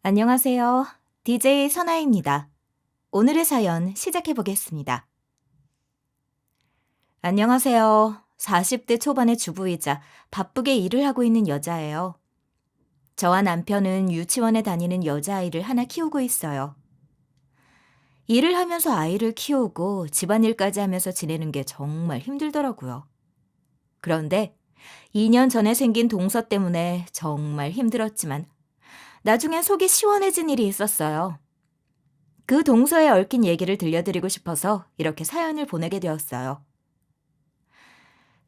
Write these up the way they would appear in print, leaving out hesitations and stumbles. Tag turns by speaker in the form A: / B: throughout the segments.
A: 안녕하세요. DJ 선아입니다. 오늘의 사연 시작해 보겠습니다. 안녕하세요. 40대 초반의 주부이자 바쁘게 일을 하고 있는 여자예요. 저와 남편은 유치원에 다니는 여자아이를 하나 키우고 있어요. 일을 하면서 아이를 키우고 집안일까지 하면서 지내는 게 정말 힘들더라고요. 그런데 2년 전에 생긴 동서 때문에 정말 힘들었지만 나중엔 속이 시원해진 일이 있었어요. 그 동서에 얽힌 얘기를 들려드리고 싶어서 이렇게 사연을 보내게 되었어요.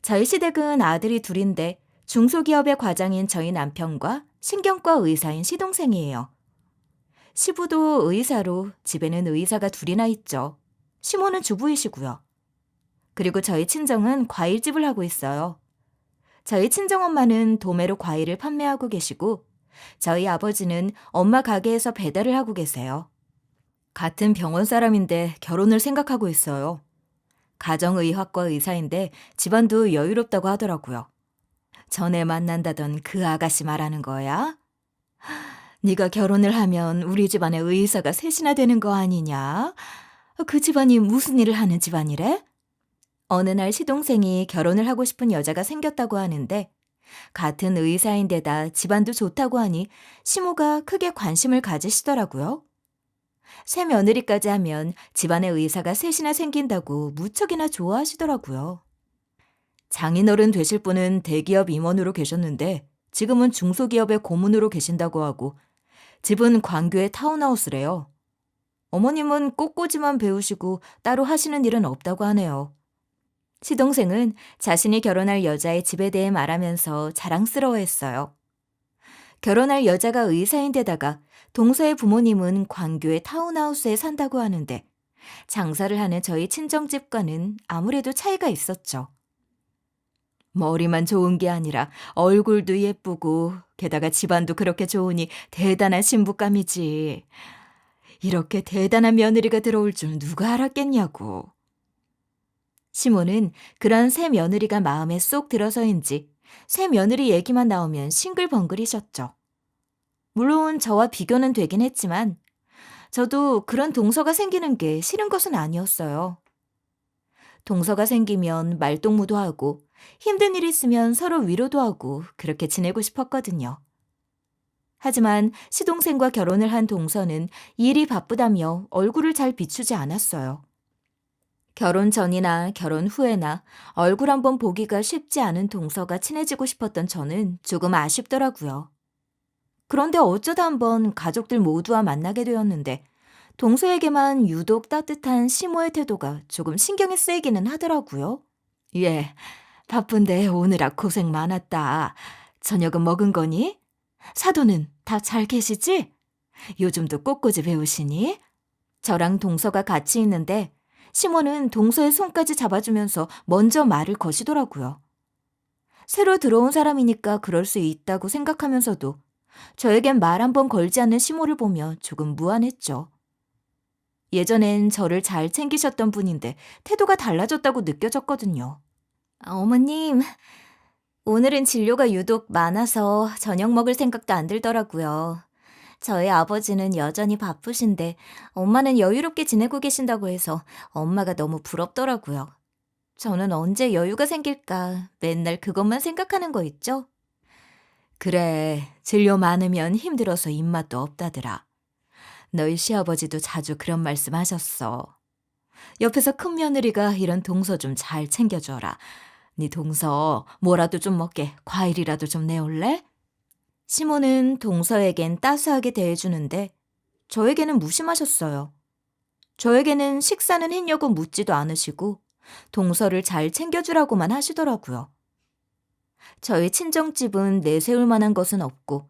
A: 저희 시댁은 아들이 둘인데 중소기업의 과장인 저희 남편과 신경과 의사인 시동생이에요. 시부도 의사로 집에는 의사가 둘이나 있죠. 시모는 주부이시고요. 그리고 저희 친정은 과일집을 하고 있어요. 저희 친정엄마는 도매로 과일을 판매하고 계시고 저희 아버지는 엄마 가게에서 배달을 하고 계세요. 같은 병원 사람인데 결혼을 생각하고 있어요. 가정의학과 의사인데 집안도 여유롭다고 하더라고요. 전에 만난다던 그 아가씨 말하는 거야? 네가 결혼을 하면 우리 집안에 의사가 셋이나 되는 거 아니냐? 그 집안이 무슨 일을 하는 집안이래? 어느 날 시동생이 결혼을 하고 싶은 여자가 생겼다고 하는데 같은 의사인데다 집안도 좋다고 하니 시모가 크게 관심을 가지시더라고요. 새 며느리까지 하면 집안에 의사가 셋이나 생긴다고 무척이나 좋아하시더라고요. 장인어른 되실 분은 대기업 임원으로 계셨는데 지금은 중소기업의 고문으로 계신다고 하고 집은 광교의 타운하우스래요. 어머님은 꽃꽂이만 배우시고 따로 하시는 일은 없다고 하네요. 시동생은 자신이 결혼할 여자의 집에 대해 말하면서 자랑스러워했어요. 결혼할 여자가 의사인데다가 동서의 부모님은 광교의 타운하우스에 산다고 하는데 장사를 하는 저희 친정집과는 아무래도 차이가 있었죠. 머리만 좋은 게 아니라 얼굴도 예쁘고 게다가 집안도 그렇게 좋으니 대단한 신부감이지. 이렇게 대단한 며느리가 들어올 줄 누가 알았겠냐고. 시모는 그런 새 며느리가 마음에 쏙 들어서인지 새 며느리 얘기만 나오면 싱글벙글이셨죠. 물론 저와 비교는 되긴 했지만 저도 그런 동서가 생기는 게 싫은 것은 아니었어요. 동서가 생기면 말동무도 하고 힘든 일 있으면 서로 위로도 하고 그렇게 지내고 싶었거든요. 하지만 시동생과 결혼을 한 동서는 일이 바쁘다며 얼굴을 잘 비추지 않았어요. 결혼 전이나 결혼 후에나 얼굴 한번 보기가 쉽지 않은 동서가 친해지고 싶었던 저는 조금 아쉽더라고요. 그런데 어쩌다 한번 가족들 모두와 만나게 되었는데 동서에게만 유독 따뜻한 시모의 태도가 조금 신경이 쓰이기는 하더라고요. 예, 바쁜데 오느라 고생 많았다. 저녁은 먹은 거니? 사돈은 다 잘 계시지? 요즘도 꽃꽂이 배우시니? 저랑 동서가 같이 있는데 시모는 동서의 손까지 잡아주면서 먼저 말을 거시더라고요. 새로 들어온 사람이니까 그럴 수 있다고 생각하면서도 저에겐 말 한 번 걸지 않는 시모를 보며 조금 무안했죠. 예전엔 저를 잘 챙기셨던 분인데 태도가 달라졌다고 느껴졌거든요. 어머님, 오늘은 진료가 유독 많아서 저녁 먹을 생각도 안 들더라고요. 저희 아버지는 여전히 바쁘신데 엄마는 여유롭게 지내고 계신다고 해서 엄마가 너무 부럽더라고요. 저는 언제 여유가 생길까 맨날 그것만 생각하는 거 있죠? 그래, 진료 많으면 힘들어서 입맛도 없다더라. 너희 시아버지도 자주 그런 말씀 하셨어. 옆에서 큰 며느리가 이런 동서 좀 잘 챙겨줘라. 네 동서 뭐라도 좀 먹게 과일이라도 좀 내올래? 시모는 동서에겐 따스하게 대해주는데 저에게는 무심하셨어요. 저에게는 식사는 했냐고 묻지도 않으시고 동서를 잘 챙겨주라고만 하시더라고요. 저희 친정집은 내세울 만한 것은 없고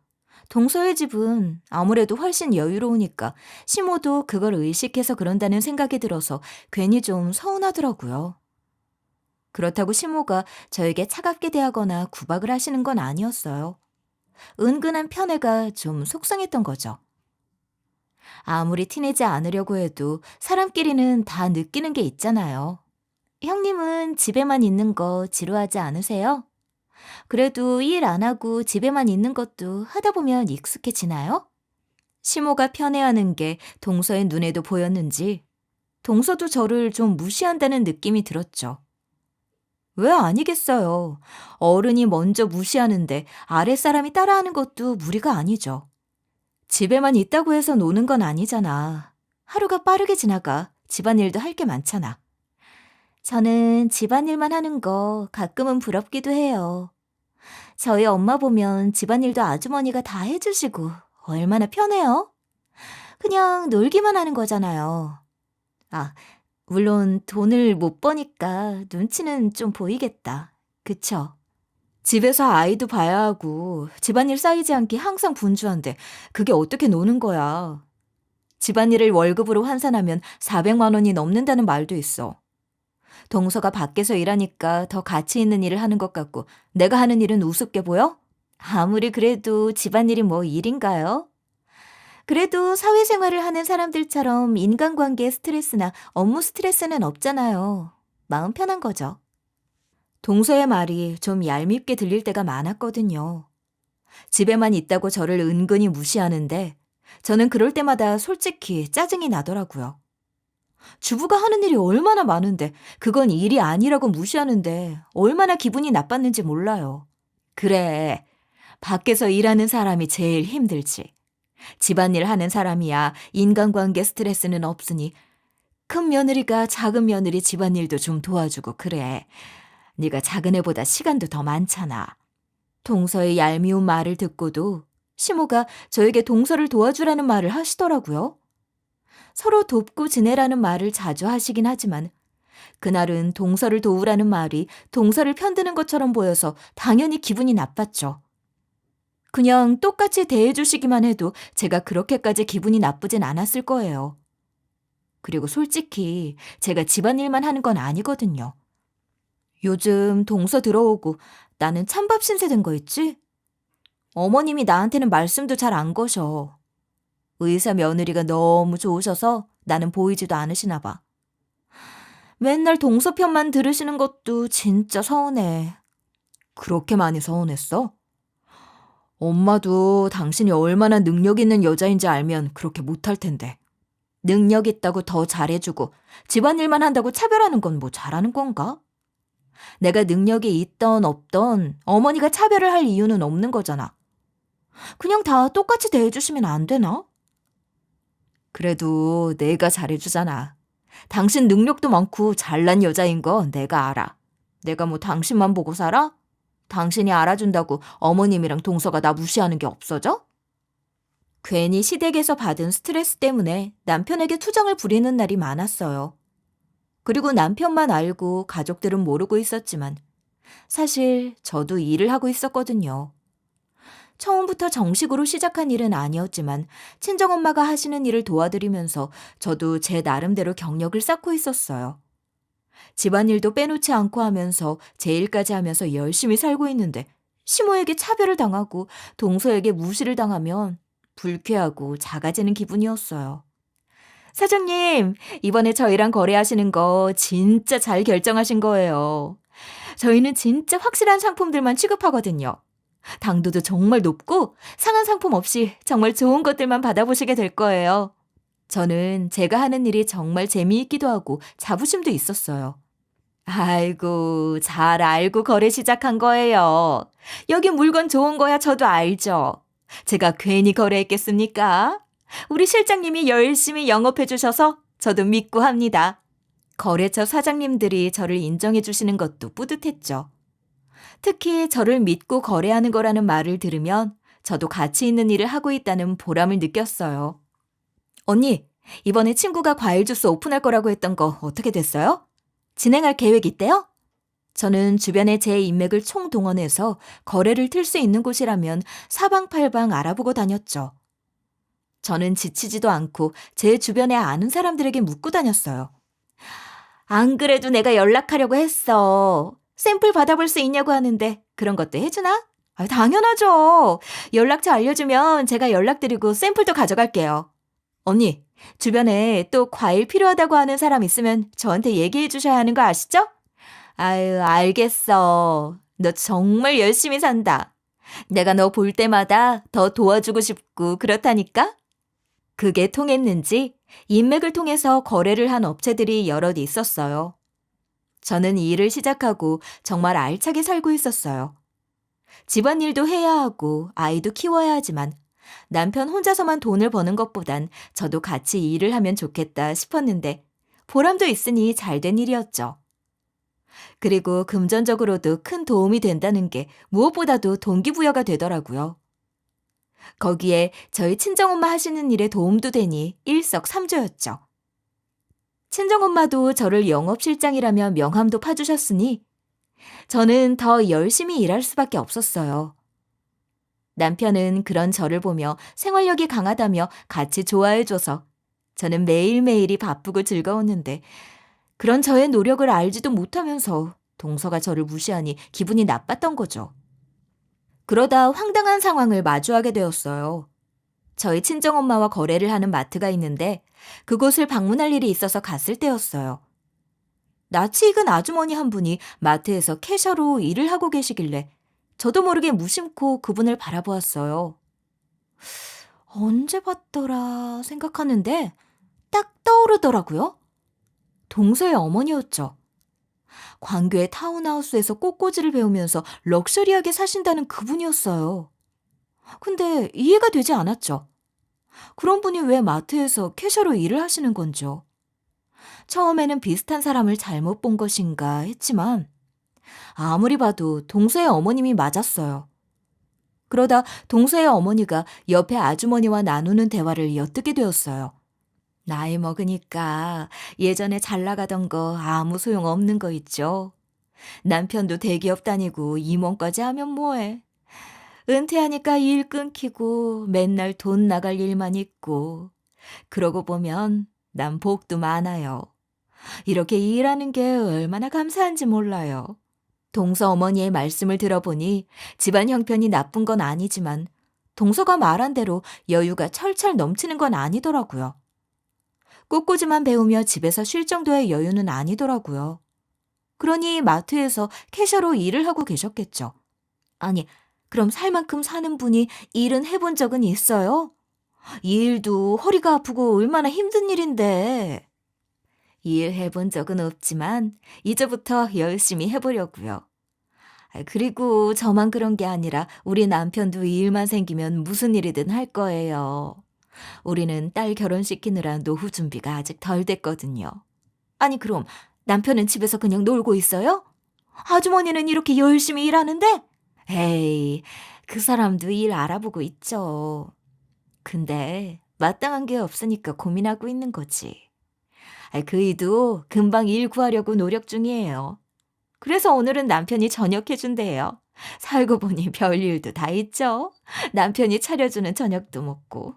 A: 동서의 집은 아무래도 훨씬 여유로우니까 시모도 그걸 의식해서 그런다는 생각이 들어서 괜히 좀 서운하더라고요. 그렇다고 시모가 저에게 차갑게 대하거나 구박을 하시는 건 아니었어요. 은근한 편애가 좀 속상했던 거죠. 아무리 티내지 않으려고 해도 사람끼리는 다 느끼는 게 있잖아요. 형님은 집에만 있는 거 지루하지 않으세요? 그래도 일 안 하고 집에만 있는 것도 하다 보면 익숙해지나요? 시모가 편애하는 게 동서의 눈에도 보였는지 동서도 저를 좀 무시한다는 느낌이 들었죠. 왜 아니겠어요. 어른이 먼저 무시하는데 아랫사람이 따라하는 것도 무리가 아니죠. 집에만 있다고 해서 노는 건 아니잖아. 하루가 빠르게 지나가 집안일도 할 게 많잖아. 저는 집안일만 하는 거 가끔은 부럽기도 해요. 저희 엄마 보면 집안일도 아주머니가 다 해주시고 얼마나 편해요? 그냥 놀기만 하는 거잖아요. 아, 물론 돈을 못 버니까 눈치는 좀 보이겠다. 그쵸? 집에서 아이도 봐야 하고 집안일 쌓이지 않게 항상 분주한데 그게 어떻게 노는 거야. 집안일을 월급으로 환산하면 400만 원이 넘는다는 말도 있어. 동서가 밖에서 일하니까 더 가치 있는 일을 하는 것 같고 내가 하는 일은 우습게 보여? 아무리 그래도 집안일이 뭐 일인가요? 그래도 사회생활을 하는 사람들처럼 인간관계의 스트레스나 업무 스트레스는 없잖아요. 마음 편한 거죠. 동서의 말이 좀 얄밉게 들릴 때가 많았거든요. 집에만 있다고 저를 은근히 무시하는데 저는 그럴 때마다 솔직히 짜증이 나더라고요. 주부가 하는 일이 얼마나 많은데 그건 일이 아니라고 무시하는데 얼마나 기분이 나빴는지 몰라요. 그래, 밖에서 일하는 사람이 제일 힘들지. 집안일 하는 사람이야 인간관계 스트레스는 없으니 큰 며느리가 작은 며느리 집안일도 좀 도와주고 그래. 네가 작은 애보다 시간도 더 많잖아. 동서의 얄미운 말을 듣고도 시모가 저에게 동서를 도와주라는 말을 하시더라고요. 서로 돕고 지내라는 말을 자주 하시긴 하지만 그날은 동서를 도우라는 말이 동서를 편드는 것처럼 보여서 당연히 기분이 나빴죠. 그냥 똑같이 대해주시기만 해도 제가 그렇게까지 기분이 나쁘진 않았을 거예요. 그리고 솔직히 제가 집안일만 하는 건 아니거든요. 요즘 동서 들어오고 나는 찬밥 신세된 거 있지? 어머님이 나한테는 말씀도 잘 안 거셔. 의사 며느리가 너무 좋으셔서 나는 보이지도 않으시나 봐. 맨날 동서 편만 들으시는 것도 진짜 서운해. 그렇게 많이 서운했어? 엄마도 당신이 얼마나 능력 있는 여자인지 알면 그렇게 못할 텐데. 능력 있다고 더 잘해주고 집안일만 한다고 차별하는 건 뭐 잘하는 건가? 내가 능력이 있던 없던 어머니가 차별을 할 이유는 없는 거잖아. 그냥 다 똑같이 대해주시면 안 되나? 그래도 내가 잘해주잖아. 당신 능력도 많고 잘난 여자인 거 내가 알아. 내가 뭐 당신만 보고 살아? 당신이 알아준다고 어머님이랑 동서가 나 무시하는 게 없어져? 괜히 시댁에서 받은 스트레스 때문에 남편에게 투정을 부리는 날이 많았어요. 그리고 남편만 알고 가족들은 모르고 있었지만 사실 저도 일을 하고 있었거든요. 처음부터 정식으로 시작한 일은 아니었지만 친정엄마가 하시는 일을 도와드리면서 저도 제 나름대로 경력을 쌓고 있었어요. 집안일도 빼놓지 않고 하면서 제 일까지 하면서 열심히 살고 있는데 시모에게 차별을 당하고 동서에게 무시를 당하면 불쾌하고 작아지는 기분이었어요. 사장님, 이번에 저희랑 거래하시는 거 진짜 잘 결정하신 거예요. 저희는 진짜 확실한 상품들만 취급하거든요. 당도도 정말 높고 상한 상품 없이 정말 좋은 것들만 받아보시게 될 거예요. 저는 제가 하는 일이 정말 재미있기도 하고 자부심도 있었어요. 아이고, 잘 알고 거래 시작한 거예요. 여기 물건 좋은 거야 저도 알죠. 제가 괜히 거래했겠습니까? 우리 실장님이 열심히 영업해 주셔서 저도 믿고 합니다. 거래처 사장님들이 저를 인정해 주시는 것도 뿌듯했죠. 특히 저를 믿고 거래하는 거라는 말을 들으면 저도 가치 있는 일을 하고 있다는 보람을 느꼈어요. 언니, 이번에 친구가 과일 주스 오픈할 거라고 했던 거 어떻게 됐어요? 진행할 계획 있대요? 저는 주변에 제 인맥을 총동원해서 거래를 틀 수 있는 곳이라면 사방팔방 알아보고 다녔죠. 저는 지치지도 않고 제 주변에 아는 사람들에게 묻고 다녔어요. 안 그래도 내가 연락하려고 했어. 샘플 받아볼 수 있냐고 하는데 그런 것도 해주나? 당연하죠. 연락처 알려주면 제가 연락드리고 샘플도 가져갈게요. 언니, 주변에 또 과일 필요하다고 하는 사람 있으면 저한테 얘기해 주셔야 하는 거 아시죠? 아유, 알겠어. 너 정말 열심히 산다. 내가 너 볼 때마다 더 도와주고 싶고 그렇다니까? 그게 통했는지 인맥을 통해서 거래를 한 업체들이 여럿 있었어요. 저는 이 일을 시작하고 정말 알차게 살고 있었어요. 집안일도 해야 하고 아이도 키워야 하지만 남편 혼자서만 돈을 버는 것보단 저도 같이 일을 하면 좋겠다 싶었는데 보람도 있으니 잘된 일이었죠. 그리고 금전적으로도 큰 도움이 된다는 게 무엇보다도 동기부여가 되더라고요. 거기에 저희 친정엄마 하시는 일에 도움도 되니 일석삼조였죠. 친정엄마도 저를 영업실장이라며 명함도 파주셨으니 저는 더 열심히 일할 수밖에 없었어요. 남편은 그런 저를 보며 생활력이 강하다며 같이 좋아해줘서 저는 매일매일이 바쁘고 즐거웠는데 그런 저의 노력을 알지도 못하면서 동서가 저를 무시하니 기분이 나빴던 거죠. 그러다 황당한 상황을 마주하게 되었어요. 저희 친정엄마와 거래를 하는 마트가 있는데 그곳을 방문할 일이 있어서 갔을 때였어요. 낯이 익은 아주머니 한 분이 마트에서 캐셔로 일을 하고 계시길래 저도 모르게 무심코 그분을 바라보았어요. 언제 봤더라 생각하는데 딱 떠오르더라고요. 동서의 어머니였죠. 광교의 타운하우스에서 꽃꽂이를 배우면서 럭셔리하게 사신다는 그분이었어요. 근데 이해가 되지 않았죠. 그런 분이 왜 마트에서 캐셔로 일을 하시는 건지요. 처음에는 비슷한 사람을 잘못 본 것인가 했지만 아무리 봐도 동서의 어머님이 맞았어요. 그러다 동서의 어머니가 옆에 아주머니와 나누는 대화를 엿듣게 되었어요. 나이 먹으니까 예전에 잘 나가던 거 아무 소용 없는 거 있죠. 남편도 대기업 다니고 임원까지 하면 뭐해. 은퇴하니까 일 끊기고 맨날 돈 나갈 일만 있고. 그러고 보면 난 복도 많아요. 이렇게 일하는 게 얼마나 감사한지 몰라요. 동서 어머니의 말씀을 들어보니 집안 형편이 나쁜 건 아니지만 동서가 말한 대로 여유가 철철 넘치는 건 아니더라고요. 꽃꽂이만 배우며 집에서 쉴 정도의 여유는 아니더라고요. 그러니 마트에서 캐셔로 일을 하고 계셨겠죠. 아니, 그럼 살 만큼 사는 분이 일은 해본 적은 있어요? 이 일도 허리가 아프고 얼마나 힘든 일인데. 일 해본 적은 없지만 이제부터 열심히 해보려고요. 그리고 저만 그런 게 아니라 우리 남편도 이 일만 생기면 무슨 일이든 할 거예요. 우리는 딸 결혼시키느라 노후 준비가 아직 덜 됐거든요. 아니 그럼 남편은 집에서 그냥 놀고 있어요? 아주머니는 이렇게 열심히 일하는데? 에이, 그 사람도 일 알아보고 있죠. 근데 마땅한 게 없으니까 고민하고 있는 거지. 그이도 금방 일 구하려고 노력 중이에요. 그래서 오늘은 남편이 저녁해준대요. 살고 보니 별일도 다 있죠. 남편이 차려주는 저녁도 먹고.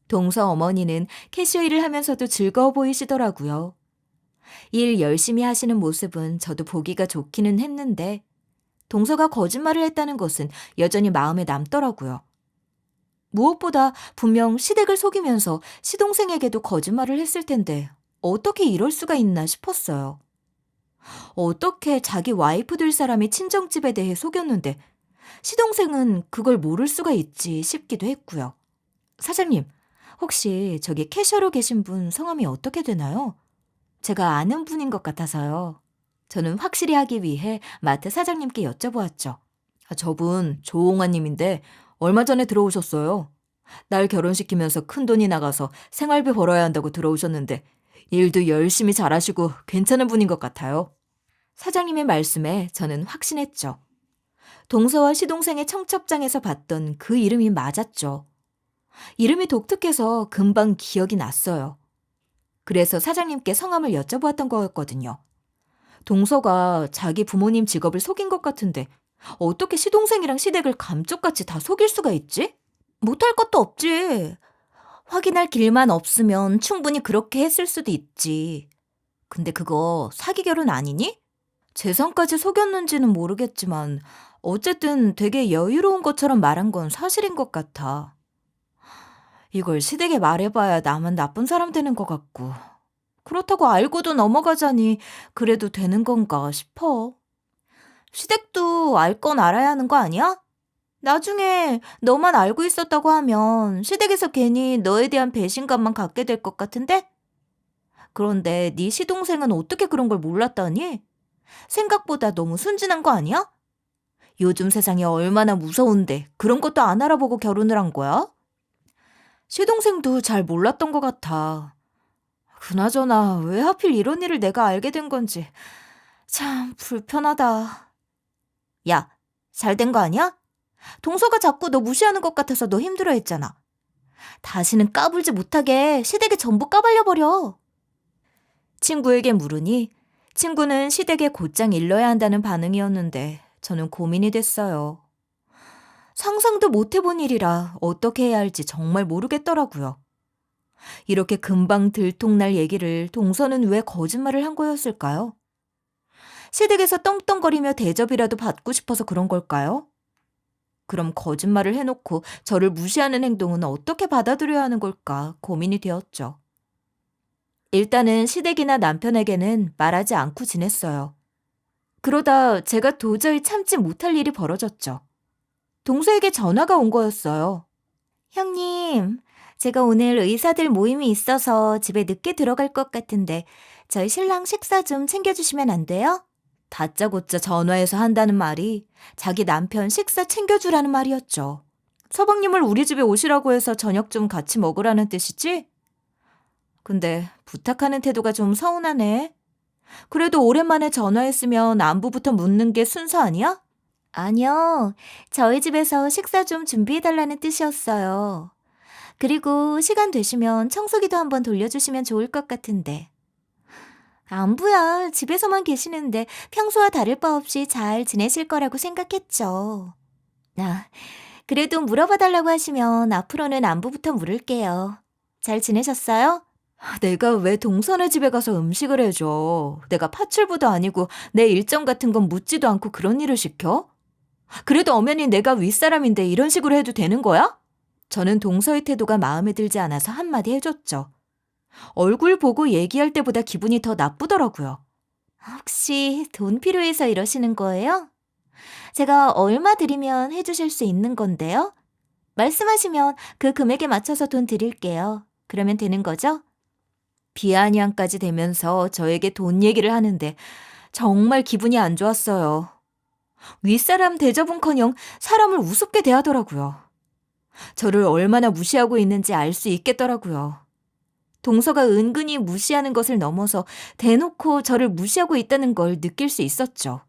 A: 동서 어머니는 캐셔 일을 하면서도 즐거워 보이시더라고요. 일 열심히 하시는 모습은 저도 보기가 좋기는 했는데 동서가 거짓말을 했다는 것은 여전히 마음에 남더라고요. 무엇보다 분명 시댁을 속이면서 시동생에게도 거짓말을 했을 텐데 어떻게 이럴 수가 있나 싶었어요. 어떻게 자기 와이프 될 사람이 친정집에 대해 속였는데 시동생은 그걸 모를 수가 있지 싶기도 했고요. 사장님, 혹시 저기 캐셔로 계신 분 성함이 어떻게 되나요? 제가 아는 분인 것 같아서요. 저는 확실히 하기 위해 마트 사장님께 여쭤보았죠. 저분 조홍아님인데 얼마 전에 들어오셨어요. 날 결혼시키면서 큰돈이 나가서 생활비 벌어야 한다고 들어오셨는데 일도 열심히 잘하시고 괜찮은 분인 것 같아요. 사장님의 말씀에 저는 확신했죠. 동서와 시동생의 청첩장에서 봤던 그 이름이 맞았죠. 이름이 독특해서 금방 기억이 났어요. 그래서 사장님께 성함을 여쭤보았던 거였거든요. 동서가 자기 부모님 직업을 속인 것 같은데 어떻게 시동생이랑 시댁을 감쪽같이 다 속일 수가 있지? 못할 것도 없지. 확인할 길만 없으면 충분히 그렇게 했을 수도 있지. 근데 그거 사기 결혼 아니니? 재산까지 속였는지는 모르겠지만 어쨌든 되게 여유로운 것처럼 말한 건 사실인 것 같아. 이걸 시댁에 말해봐야 나만 나쁜 사람 되는 것 같고 그렇다고 알고도 넘어가자니 그래도 되는 건가 싶어. 시댁도 알 건 알아야 하는 거 아니야? 나중에 너만 알고 있었다고 하면 시댁에서 괜히 너에 대한 배신감만 갖게 될 것 같은데? 그런데 네 시동생은 어떻게 그런 걸 몰랐다니? 생각보다 너무 순진한 거 아니야? 요즘 세상이 얼마나 무서운데 그런 것도 안 알아보고 결혼을 한 거야? 시동생도 잘 몰랐던 것 같아. 그나저나 왜 하필 이런 일을 내가 알게 된 건지 참 불편하다. 야, 잘 된 거 아니야? 동서가 자꾸 너 무시하는 것 같아서 너 힘들어했잖아. 다시는 까불지 못하게 시댁에 전부 까발려버려. 친구에게 물으니 친구는 시댁에 곧장 일러야 한다는 반응이었는데 저는 고민이 됐어요. 상상도 못 해본 일이라 어떻게 해야 할지 정말 모르겠더라고요. 이렇게 금방 들통날 얘기를 동서는 왜 거짓말을 한 거였을까요? 시댁에서 떵떵거리며 대접이라도 받고 싶어서 그런 걸까요? 그럼 거짓말을 해놓고 저를 무시하는 행동은 어떻게 받아들여야 하는 걸까 고민이 되었죠. 일단은 시댁이나 남편에게는 말하지 않고 지냈어요. 그러다 제가 도저히 참지 못할 일이 벌어졌죠. 동서에게 전화가 온 거였어요. 형님, 제가 오늘 의사들 모임이 있어서 집에 늦게 들어갈 것 같은데 저희 신랑 식사 좀 챙겨주시면 안 돼요? 다짜고짜 전화해서 한다는 말이 자기 남편 식사 챙겨주라는 말이었죠. 서방님을 우리 집에 오시라고 해서 저녁 좀 같이 먹으라는 뜻이지? 근데 부탁하는 태도가 좀 서운하네. 그래도 오랜만에 전화했으면 안부부터 묻는 게 순서 아니야? 아니요. 저희 집에서 식사 좀 준비해달라는 뜻이었어요. 그리고 시간 되시면 청소기도 한번 돌려주시면 좋을 것 같은데. 안부야, 집에서만 계시는데 평소와 다를 바 없이 잘 지내실 거라고 생각했죠. 아, 그래도 물어봐달라고 하시면 앞으로는 안부부터 물을게요. 잘 지내셨어요? 내가 왜 동선의 집에 가서 음식을 해줘? 내가 파출부도 아니고 내 일정 같은 건 묻지도 않고 그런 일을 시켜? 그래도 엄연히 내가 윗사람인데 이런 식으로 해도 되는 거야? 저는 동서의 태도가 마음에 들지 않아서 한마디 해줬죠. 얼굴 보고 얘기할 때보다 기분이 더 나쁘더라고요. 혹시 돈 필요해서 이러시는 거예요? 제가 얼마 드리면 해주실 수 있는 건데요? 말씀하시면 그 금액에 맞춰서 돈 드릴게요. 그러면 되는 거죠? 비아냥까지 되면서 저에게 돈 얘기를 하는데 정말 기분이 안 좋았어요. 윗사람 대접은커녕 사람을 우습게 대하더라고요. 저를 얼마나 무시하고 있는지 알 수 있겠더라고요. 동서가 은근히 무시하는 것을 넘어서 대놓고 저를 무시하고 있다는 걸 느낄 수 있었죠.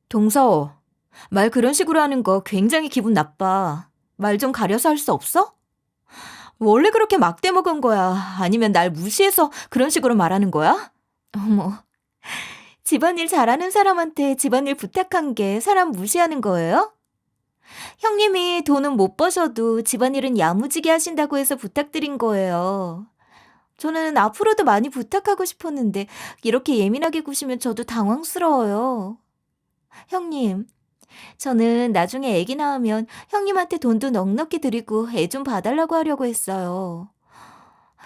A: 동서, 말 그런 식으로 하는 거 굉장히 기분 나빠. 말 좀 가려서 할 수 없어? 원래 그렇게 막대 먹은 거야? 아니면 날 무시해서 그런 식으로 말하는 거야? 어머, 집안일 잘하는 사람한테 집안일 부탁한 게 사람 무시하는 거예요? 형님이 돈은 못 버셔도 집안일은 야무지게 하신다고 해서 부탁드린 거예요. 저는 앞으로도 많이 부탁하고 싶었는데 이렇게 예민하게 구시면 저도 당황스러워요. 형님, 저는 나중에 아기 낳으면 형님한테 돈도 넉넉히 드리고 애 좀 봐달라고 하려고 했어요.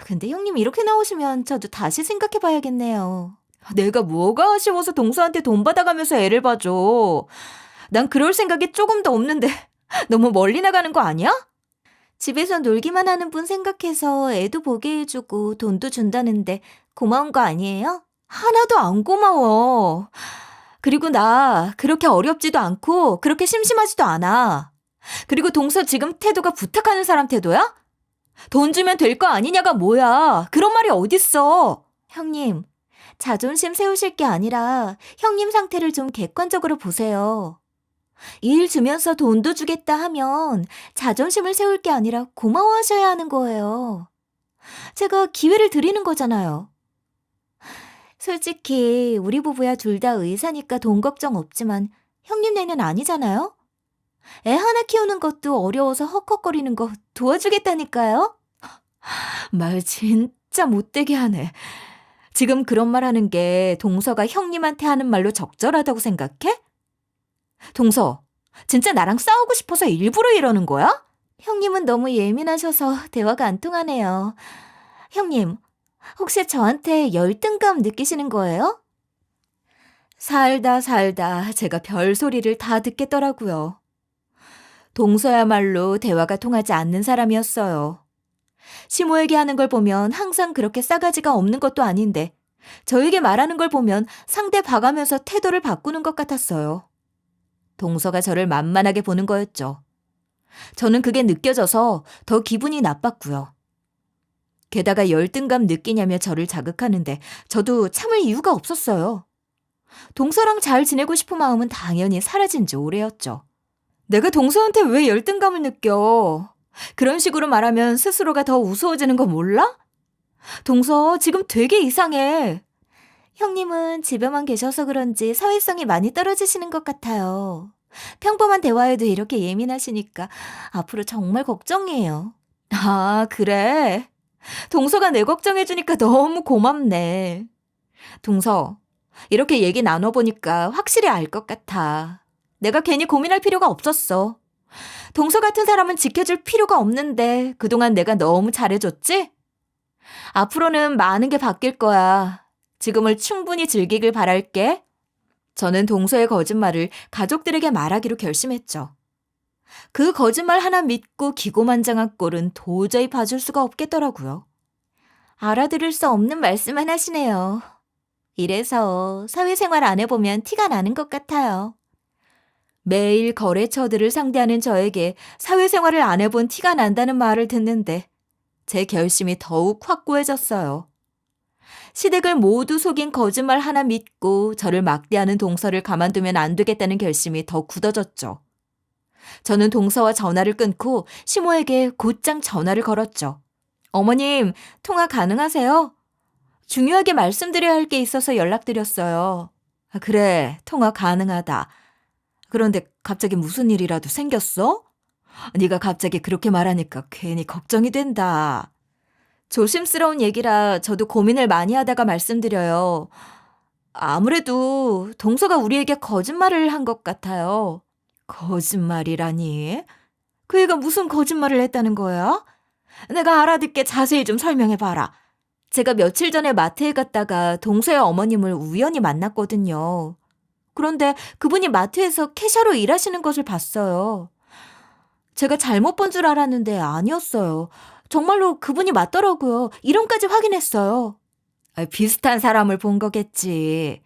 A: 근데 형님 이렇게 나오시면 저도 다시 생각해 봐야겠네요. 내가 뭐가 아쉬워서 동서한테 돈 받아가면서 애를 봐줘. 난 그럴 생각이 조금도 없는데 너무 멀리 나가는 거 아니야? 집에서 놀기만 하는 분 생각해서 애도 보게 해주고 돈도 준다는데 고마운 거 아니에요? 하나도 안 고마워. 그리고 나 그렇게 어렵지도 않고 그렇게 심심하지도 않아. 그리고 동서 지금 태도가 부탁하는 사람 태도야? 돈 주면 될 거 아니냐가 뭐야. 그런 말이 어딨어. 형님, 자존심 세우실 게 아니라 형님 상태를 좀 객관적으로 보세요. 일 주면서 돈도 주겠다 하면 자존심을 세울 게 아니라 고마워하셔야 하는 거예요. 제가 기회를 드리는 거잖아요. 솔직히 우리 부부야 둘 다 의사니까 돈 걱정 없지만 형님네는 아니잖아요? 애 하나 키우는 것도 어려워서 헉헉거리는 거 도와주겠다니까요? 말 진짜 못되게 하네. 지금 그런 말 하는 게 동서가 형님한테 하는 말로 적절하다고 생각해? 동서, 진짜 나랑 싸우고 싶어서 일부러 이러는 거야? 형님은 너무 예민하셔서 대화가 안 통하네요. 형님, 혹시 저한테 열등감 느끼시는 거예요? 살다 살다 제가 별소리를 다 듣겠더라고요. 동서야말로 대화가 통하지 않는 사람이었어요. 시모에게 하는 걸 보면 항상 그렇게 싸가지가 없는 것도 아닌데 저에게 말하는 걸 보면 상대 봐가면서 태도를 바꾸는 것 같았어요. 동서가 저를 만만하게 보는 거였죠. 저는 그게 느껴져서 더 기분이 나빴고요. 게다가 열등감 느끼냐며 저를 자극하는데 저도 참을 이유가 없었어요. 동서랑 잘 지내고 싶은 마음은 당연히 사라진 지 오래였죠. 내가 동서한테 왜 열등감을 느껴? 그런 식으로 말하면 스스로가 더 우스워지는 거 몰라? 동서 지금 되게 이상해. 형님은 집에만 계셔서 그런지 사회성이 많이 떨어지시는 것 같아요. 평범한 대화에도 이렇게 예민하시니까 앞으로 정말 걱정이에요. 아, 그래? 동서가 내 걱정해주니까 너무 고맙네. 동서, 이렇게 얘기 나눠보니까 확실히 알 것 같아. 내가 괜히 고민할 필요가 없었어. 동서 같은 사람은 지켜줄 필요가 없는데 그동안 내가 너무 잘해줬지? 앞으로는 많은 게 바뀔 거야. 지금을 충분히 즐기길 바랄게. 저는 동서의 거짓말을 가족들에게 말하기로 결심했죠. 그 거짓말 하나 믿고 기고만장한 꼴은 도저히 봐줄 수가 없겠더라고요. 알아들을 수 없는 말씀만 하시네요. 이래서 사회생활 안 해보면 티가 나는 것 같아요. 매일 거래처들을 상대하는 저에게 사회생활을 안 해본 티가 난다는 말을 듣는데 제 결심이 더욱 확고해졌어요. 시댁을 모두 속인 거짓말 하나 믿고 저를 막대하는 동서를 가만두면 안 되겠다는 결심이 더 굳어졌죠. 저는 동서와 전화를 끊고 시모에게 곧장 전화를 걸었죠. 어머님, 통화 가능하세요? 중요하게 말씀드려야 할 게 있어서 연락드렸어요. 아, 그래, 통화 가능하다. 그런데 갑자기 무슨 일이라도 생겼어? 네가 갑자기 그렇게 말하니까 괜히 걱정이 된다. 조심스러운 얘기라 저도 고민을 많이 하다가 말씀드려요. 아무래도 동서가 우리에게 거짓말을 한 것 같아요. 거짓말이라니? 그 애가 무슨 거짓말을 했다는 거야? 내가 알아듣게 자세히 좀 설명해봐라. 제가 며칠 전에 마트에 갔다가 동서의 어머님을 우연히 만났거든요. 그런데 그분이 마트에서 캐셔로 일하시는 것을 봤어요. 제가 잘못 본 줄 알았는데 아니었어요. 정말로 그분이 맞더라고요. 이름까지 확인했어요. 비슷한 사람을 본 거겠지.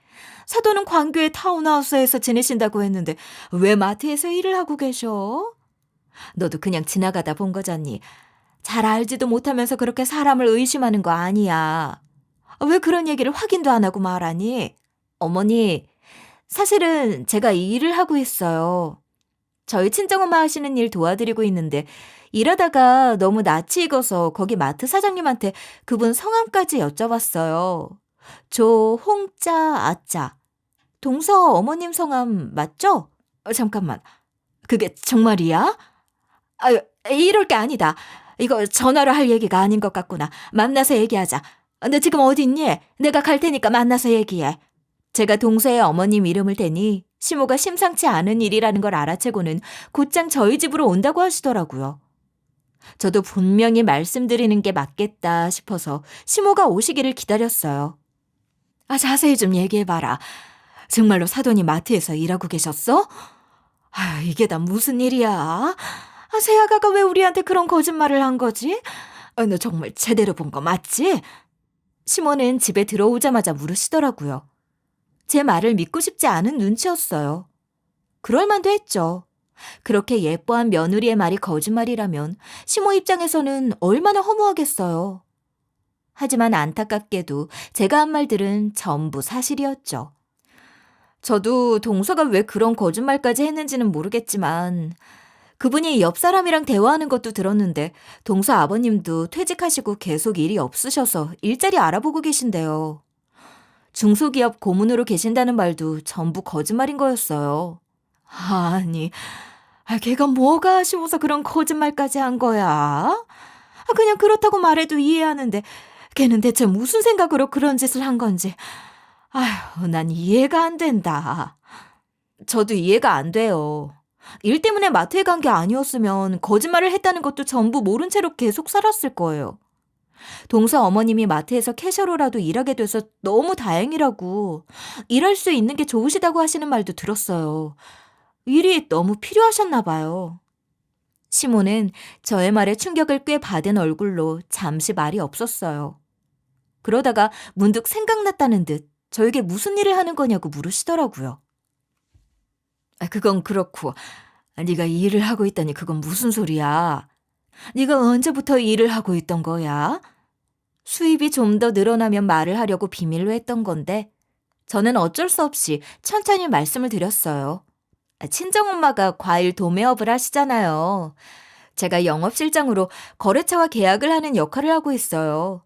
A: 사돈은 광교의 타운하우스에서 지내신다고 했는데 왜 마트에서 일을 하고 계셔? 너도 그냥 지나가다 본 거잖니. 잘 알지도 못하면서 그렇게 사람을 의심하는 거 아니야. 왜 그런 얘기를 확인도 안 하고 말하니? 어머니, 사실은 제가 이 일을 하고 있어요. 저희 친정엄마 하시는 일 도와드리고 있는데 일하다가 너무 낯이 익어서 거기 마트 사장님한테 그분 성함까지 여쭤봤어요. 홍자 아자. 동서 어머님 성함 맞죠? 잠깐만. 그게 정말이야? 아유, 이럴 게 아니다. 이거 전화로 할 얘기가 아닌 것 같구나. 만나서 얘기하자. 너 지금 어디 있니? 내가 갈 테니까 만나서 얘기해. 제가 동서의 어머님 이름을 대니 시모가 심상치 않은 일이라는 걸 알아채고는 곧장 저희 집으로 온다고 하시더라고요. 저도 분명히 말씀드리는 게 맞겠다 싶어서 시모가 오시기를 기다렸어요. 자세히 좀 얘기해봐라. 정말로 사돈이 마트에서 일하고 계셨어? 이게 다 무슨 일이야? 새아가가 왜 우리한테 그런 거짓말을 한 거지? 너 정말 제대로 본 거 맞지? 시모는 집에 들어오자마자 물으시더라고요. 제 말을 믿고 싶지 않은 눈치였어요. 그럴 만도 했죠. 그렇게 예뻐한 며느리의 말이 거짓말이라면 시모 입장에서는 얼마나 허무하겠어요. 하지만 안타깝게도 제가 한 말들은 전부 사실이었죠. 저도 동서가 왜 그런 거짓말까지 했는지는 모르겠지만 그분이 옆 사람이랑 대화하는 것도 들었는데 동서 아버님도 퇴직하시고 계속 일이 없으셔서 일자리 알아보고 계신데요. 중소기업 고문으로 계신다는 말도 전부 거짓말인 거였어요. 아니, 걔가 뭐가 아쉬워서 그런 거짓말까지 한 거야? 그냥 그렇다고 말해도 이해하는데 걔는 대체 무슨 생각으로 그런 짓을 한 건지. 난 이해가 안 된다. 저도 이해가 안 돼요. 일 때문에 마트에 간 게 아니었으면 거짓말을 했다는 것도 전부 모른 채로 계속 살았을 거예요. 동서 어머님이 마트에서 캐셔로라도 일하게 돼서 너무 다행이라고, 일할 수 있는 게 좋으시다고 하시는 말도 들었어요. 일이 너무 필요하셨나 봐요. 시모는 저의 말에 충격을 꽤 받은 얼굴로 잠시 말이 없었어요. 그러다가 문득 생각났다는 듯 저에게 무슨 일을 하는 거냐고 물으시더라고요. 그건 그렇고, 네가 이 일을 하고 있다니 그건 무슨 소리야? 네가 언제부터 이 일을 하고 있던 거야? 수입이 좀 더 늘어나면 말을 하려고 비밀로 했던 건데 저는 어쩔 수 없이 천천히 말씀을 드렸어요. 친정엄마가 과일 도매업을 하시잖아요. 제가 영업실장으로 거래처와 계약을 하는 역할을 하고 있어요.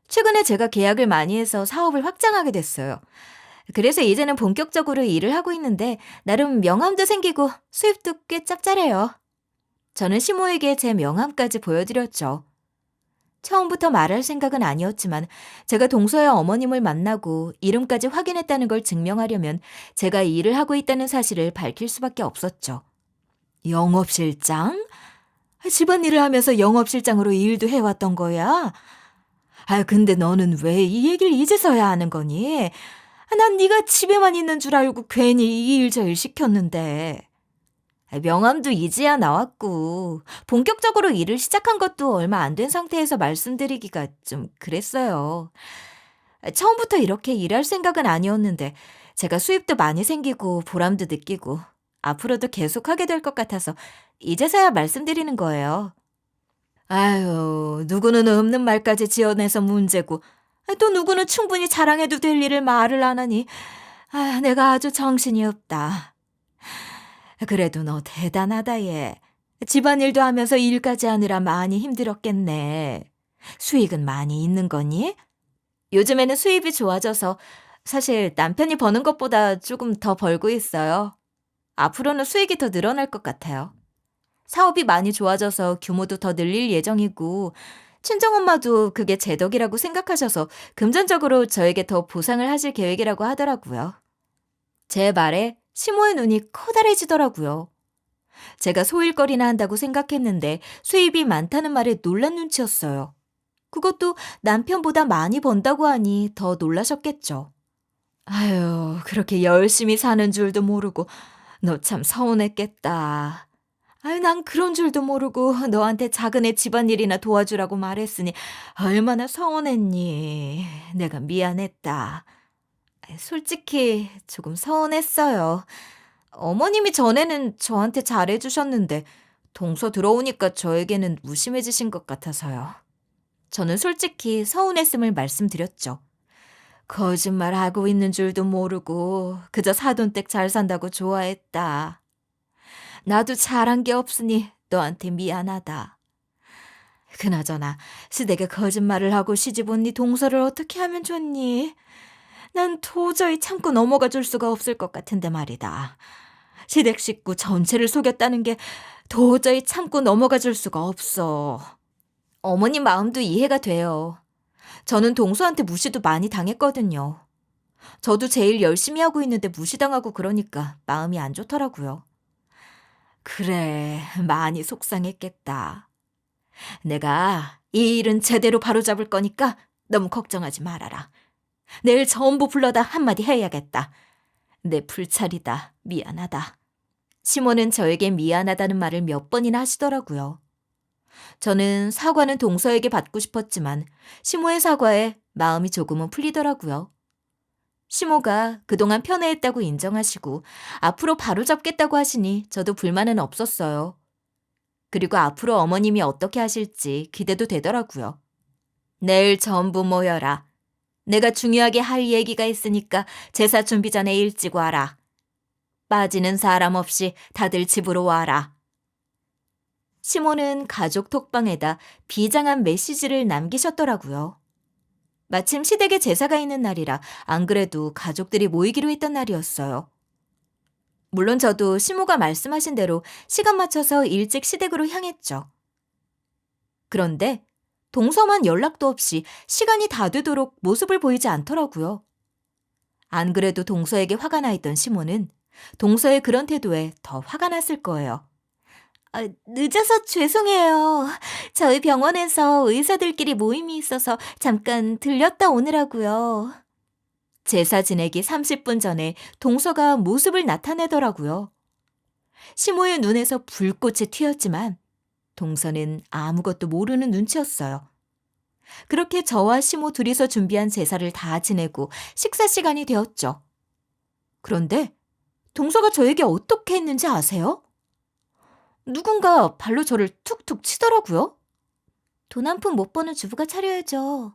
A: 최근에 제가 계약을 많이 해서 사업을 확장하게 됐어요. 그래서 이제는 본격적으로 일을 하고 있는데 나름 명함도 생기고 수입도 꽤 짭짤해요. 저는 시모에게 제 명함까지 보여드렸죠. 처음부터 말할 생각은 아니었지만 제가 동서의 어머님을 만나고 이름까지 확인했다는 걸 증명하려면 제가 일을 하고 있다는 사실을 밝힐 수밖에 없었죠. 영업실장? 집안일을 하면서 영업실장으로 일도 해왔던 거야? 근데 너는 왜 이 얘기를 이제서야 하는 거니? 난 네가 집에만 있는 줄 알고 괜히 이 일 저 일 시켰는데. 명함도 이제야 나왔고 본격적으로 일을 시작한 것도 얼마 안 된 상태에서 말씀드리기가 좀 그랬어요. 처음부터 이렇게 일할 생각은 아니었는데 제가 수입도 많이 생기고 보람도 느끼고 앞으로도 계속 하게 될 것 같아서 이제서야 말씀드리는 거예요. 아유, 누구는 없는 말까지 지어내서 문제고 또 누구는 충분히 자랑해도 될 일을 말을 안 하니 내가 아주 정신이 없다. 그래도 너 대단하다 얘. 집안일도 하면서 일까지 하느라 많이 힘들었겠네. 수익은 많이 있는 거니? 요즘에는 수입이 좋아져서 사실 남편이 버는 것보다 조금 더 벌고 있어요. 앞으로는 수익이 더 늘어날 것 같아요. 사업이 많이 좋아져서 규모도 더 늘릴 예정이고 친정엄마도 그게 제 덕이라고 생각하셔서 금전적으로 저에게 더 보상을 하실 계획이라고 하더라고요. 제 말에 시모의 눈이 커다래지더라고요. 제가 소일거리나 한다고 생각했는데 수입이 많다는 말에 놀란 눈치였어요. 그것도 남편보다 많이 번다고 하니 더 놀라셨겠죠. 아유, 그렇게 열심히 사는 줄도 모르고 너 참 서운했겠다. 난 그런 줄도 모르고 너한테 작은 애 집안일이나 도와주라고 말했으니 얼마나 서운했니. 내가 미안했다. 솔직히 조금 서운했어요. 어머님이 전에는 저한테 잘해주셨는데 동서 들어오니까 저에게는 무심해지신 것 같아서요. 저는 솔직히 서운했음을 말씀드렸죠. 거짓말하고 있는 줄도 모르고 그저 사돈댁 잘 산다고 좋아했다. 나도 잘한 게 없으니 너한테 미안하다. 그나저나 시댁에 거짓말을 하고 시집 온 네 동서를 어떻게 하면 좋니? 난 도저히 참고 넘어가 줄 수가 없을 것 같은데 말이다. 시댁 식구 전체를 속였다는 게 도저히 참고 넘어가 줄 수가 없어. 어머님 마음도 이해가 돼요. 저는 동서한테 무시도 많이 당했거든요. 저도 제일 열심히 하고 있는데 무시당하고 그러니까 마음이 안 좋더라고요. 그래, 많이 속상했겠다. 내가 이 일은 제대로 바로잡을 거니까 너무 걱정하지 말아라. 내일 전부 불러다 한마디 해야겠다. 내 불찰이다. 미안하다. 시모는 저에게 미안하다는 말을 몇 번이나 하시더라고요. 저는 사과는 동서에게 받고 싶었지만 시모의 사과에 마음이 조금은 풀리더라고요. 시모가 그동안 편애했다고 인정하시고 앞으로 바로잡겠다고 하시니 저도 불만은 없었어요. 그리고 앞으로 어머님이 어떻게 하실지 기대도 되더라고요. 내일 전부 모여라. 내가 중요하게 할 얘기가 있으니까 제사 준비 전에 일찍 와라. 빠지는 사람 없이 다들 집으로 와라. 시모는 가족 톡방에다 비장한 메시지를 남기셨더라고요. 마침 시댁에 제사가 있는 날이라 안 그래도 가족들이 모이기로 했던 날이었어요. 물론 저도 시모가 말씀하신 대로 시간 맞춰서 일찍 시댁으로 향했죠. 그런데 동서만 연락도 없이 시간이 다 되도록 모습을 보이지 않더라고요. 안 그래도 동서에게 화가 나 있던 시모는 동서의 그런 태도에 더 화가 났을 거예요. 늦어서 죄송해요. 저희 병원에서 의사들끼리 모임이 있어서 잠깐 들렸다 오느라고요. 제사 지내기 30분 전에 동서가 모습을 나타내더라고요. 시모의 눈에서 불꽃이 튀었지만 동서는 아무것도 모르는 눈치였어요. 그렇게 저와 시모 둘이서 준비한 제사를 다 지내고 식사 시간이 되었죠. 그런데 동서가 저에게 어떻게 했는지 아세요? 누군가 발로 저를 툭툭 치더라고요. 돈 한 푼 못 버는 주부가 차려야죠.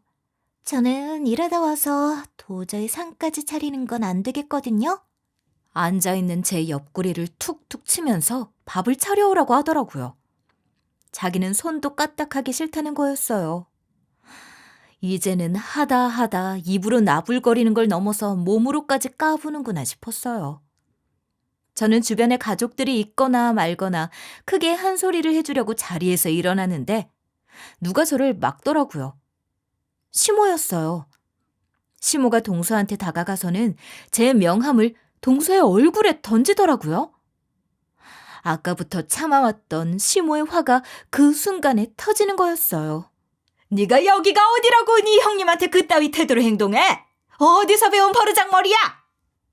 A: 저는 일하다 와서 도저히 상까지 차리는 건 안 되겠거든요. 앉아있는 제 옆구리를 툭툭 치면서 밥을 차려오라고 하더라고요. 자기는 손도 까딱하기 싫다는 거였어요. 이제는 하다 입으로 나불거리는 걸 넘어서 몸으로까지 까부는구나 싶었어요. 저는 주변에 가족들이 있거나 말거나 크게 한 소리를 해주려고 자리에서 일어나는데 누가 저를 막더라고요. 시모였어요. 시모가 동서한테 다가가서는 제 명함을 동서의 얼굴에 던지더라고요. 아까부터 참아왔던 시모의 화가 그 순간에 터지는 거였어요. 네가 여기가 어디라고 네 형님한테 그따위 태도로 행동해? 어디서 배운 버르장머리야?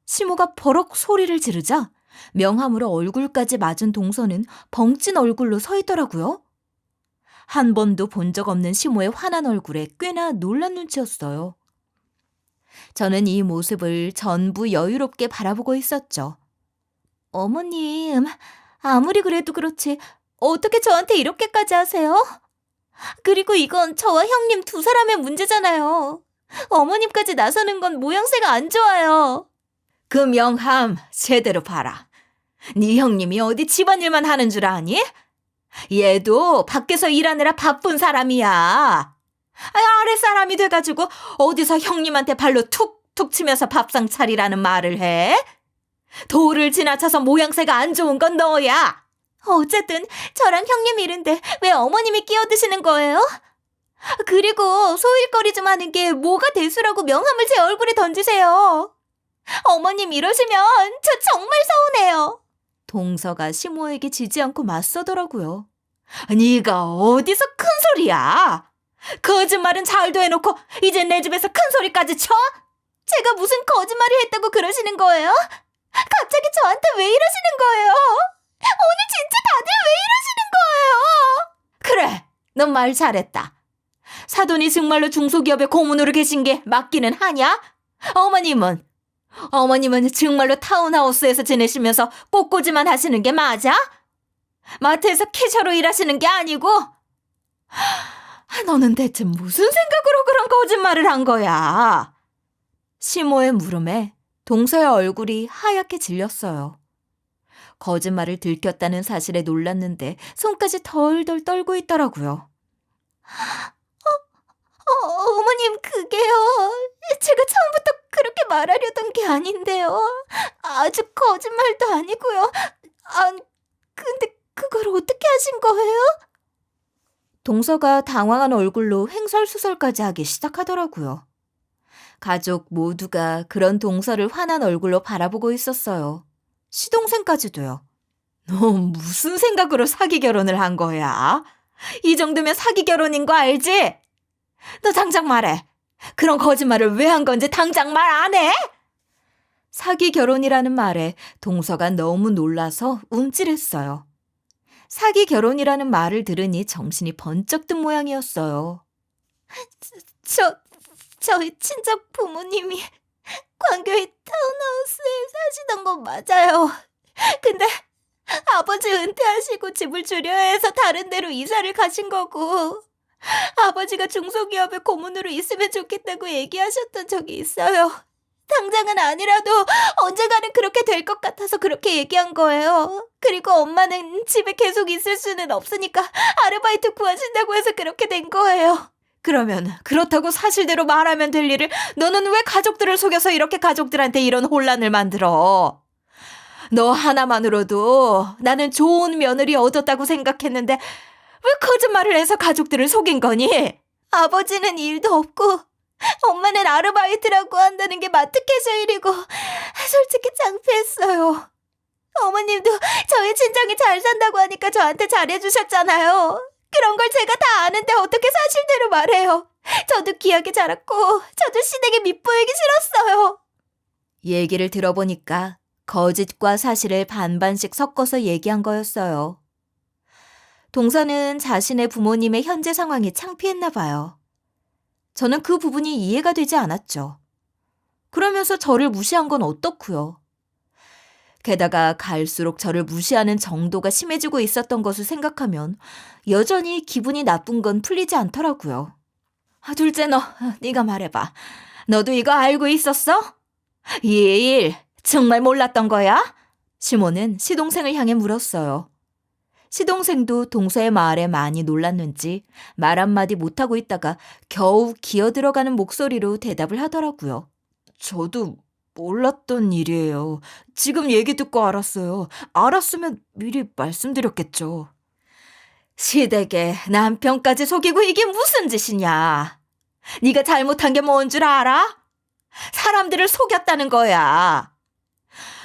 A: 시모가 버럭 소리를 지르자 명함으로 얼굴까지 맞은 동서는 벙찐 얼굴로 서 있더라고요. 한 번도 본 적 없는 시모의 화난 얼굴에 꽤나 놀란 눈치였어요. 저는 이 모습을 전부 여유롭게 바라보고 있었죠. 어머님, 아무리 그래도 그렇지 어떻게 저한테 이렇게까지 하세요? 그리고 이건 저와 형님 두 사람의 문제잖아요. 어머님까지 나서는 건 모양새가 안 좋아요. 그 명함 제대로 봐라. 네 형님이 어디 집안일만 하는 줄 아니? 얘도 밖에서 일하느라 바쁜 사람이야. 아랫사람이 돼가지고 어디서 형님한테 발로 툭툭 치면서 밥상 차리라는 말을 해? 도를 지나쳐서 모양새가 안 좋은 건 너야. 어쨌든 저랑 형님 일인데 왜 어머님이 끼어드시는 거예요? 그리고 소일거리 좀 하는 게 뭐가 대수라고 명함을 제 얼굴에 던지세요. 어머님 이러시면 저 정말 서운해요. 동서가 시모에게 지지 않고 맞서더라고요. 네가 어디서 큰 소리야? 거짓말은 잘도 해놓고 이제 내 집에서 큰 소리까지 쳐? 제가 무슨 거짓말을 했다고 그러시는 거예요? 갑자기 저한테 왜 이러시는 거예요? 오늘 진짜 다들 왜 이러시는 거예요? 그래, 넌 말 잘했다. 사돈이 정말로 중소기업의 고문으로 계신 게 맞기는 하냐? 어머님은 정말로 타운하우스에서 지내시면서 꽃꽂이만 하시는 게 맞아? 마트에서 캐셔로 일하시는 게 아니고? 너는 대체 무슨 생각으로 그런 거짓말을 한 거야? 시모의 물음에 동서의 얼굴이 하얗게 질렸어요. 거짓말을 들켰다는 사실에 놀랐는데 손까지 덜덜 떨고 있더라고요. 어머님 그게요. 제가 처음부터 그렇게 말하려던 게 아닌데요. 아주 거짓말도 아니고요. 근데 그걸 어떻게 하신 거예요? 동서가 당황한 얼굴로 횡설수설까지 하기 시작하더라고요. 가족 모두가 그런 동서를 화난 얼굴로 바라보고 있었어요. 시동생까지도요. 너 무슨 생각으로 사기 결혼을 한 거야? 이 정도면 사기 결혼인 거 알지? 너 당장 말해. 그런 거짓말을 왜 한 건지 당장 말 안 해? 사기 결혼이라는 말에 동서가 너무 놀라서 움찔했어요. 사기 결혼이라는 말을 들으니 정신이 번쩍 든 모양이었어요. 저희 친정 부모님이 광교의 타운하우스에 사시던 건 맞아요. 근데 아버지 은퇴하시고 집을 줄여야 해서 다른 데로 이사를 가신 거고, 아버지가 중소기업의 고문으로 있으면 좋겠다고 얘기하셨던 적이 있어요. 당장은 아니라도 언젠가는 그렇게 될 것 같아서 그렇게 얘기한 거예요. 그리고 엄마는 집에 계속 있을 수는 없으니까 아르바이트 구하신다고 해서 그렇게 된 거예요. 그러면 그렇다고 사실대로 말하면 될 일을 너는 왜 가족들을 속여서 이렇게 가족들한테 이런 혼란을 만들어? 너 하나만으로도 나는 좋은 며느리 얻었다고 생각했는데 왜 거짓말을 해서 가족들을 속인 거니? 아버지는 일도 없고 엄마는 아르바이트라고 한다는 게 마트캐셔 일이고 솔직히 창피했어요. 어머님도 저희 친정이 잘 산다고 하니까 저한테 잘해주셨잖아요. 그런 걸 제가 다 아는데 어떻게 사실대로 말해요. 저도 귀하게 자랐고 저도 시댁에 밉보이기 싫었어요. 얘기를 들어보니까 거짓과 사실을 반반씩 섞어서 얘기한 거였어요. 동서는 자신의 부모님의 현재 상황이 창피했나 봐요. 저는 그 부분이 이해가 되지 않았죠. 그러면서 저를 무시한 건 어떻고요? 게다가 갈수록 저를 무시하는 정도가 심해지고 있었던 것을 생각하면 여전히 기분이 나쁜 건 풀리지 않더라고요. 둘째 네가 말해봐. 너도 이거 알고 있었어? 이 일 정말 몰랐던 거야? 시모는 시동생을 향해 물었어요. 시동생도 동서의 말에 많이 놀랐는지 말 한마디 못하고 있다가 겨우 기어들어가는 목소리로 대답을 하더라고요. 저도 몰랐던 일이에요. 지금 얘기 듣고 알았어요. 알았으면 미리 말씀드렸겠죠. 시댁에 남편까지 속이고 이게 무슨 짓이냐? 네가 잘못한 게 뭔 줄 알아? 사람들을 속였다는 거야.